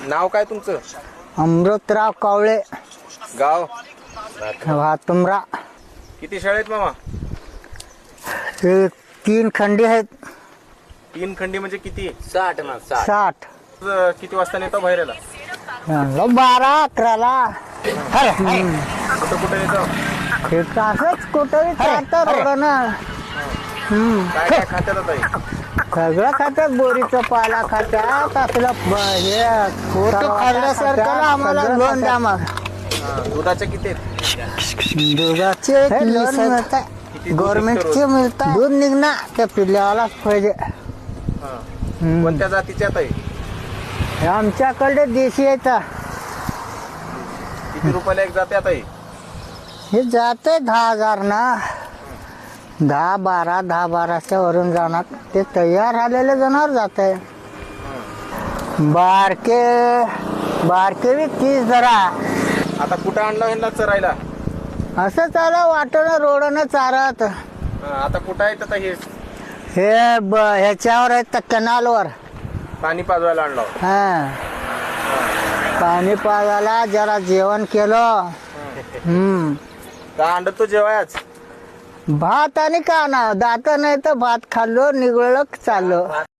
नाव काय तुमचं? अमृतराव कावळे, गाव? भातुमरा. किती शाळेत मामा? हे 3 खंडी आहेत. 3 खंडी म्हणजे किती? 60. किती वाजता नेतो बाहेरला? 12-11ला. कुठं कुठं नेतो? हे असंच कुठंही चालतं रोडनं. काय काय खात्यात आता हे? सगळं खात्यात, बोरीचं पाला खात्यात, आपलं हे फोटो खाल्ल्यासारखं आम्हाला लोन द्या. मग दुधाचे किती आहेत? दुधाचे लोन मिळतात, किती दूध गव्हर्नमेंटचे निघतं मिळतात. दूध निघणार त्या पिल्ल्यालाच पाहिजे. हा. कोणत्या जातीचे आता हे? हे आमच्याकडे देशी येतात. किती रुपयाला एक जाते आता हे? हे जाते 10,000 ना. 10-12च्या वरून जाणार. ते तयार झालेले जनावर जात आहे. बारके बी 30 जरा. आता कुठं आणलं ह्यांना चरायला? असं चालू वाटणं रोडनं चारत. आता कुठं आहेत आता हे? हे ह्याच्यावर आहेत तर कॅनालवर. पाणी पाजवायला आणलं. हा, पाणी पाजायला जरा जेवण केलं. का आणतो जेवायच? भात आणि का ना दात नाही तर भात खाल्लो, निघळलं चाललो.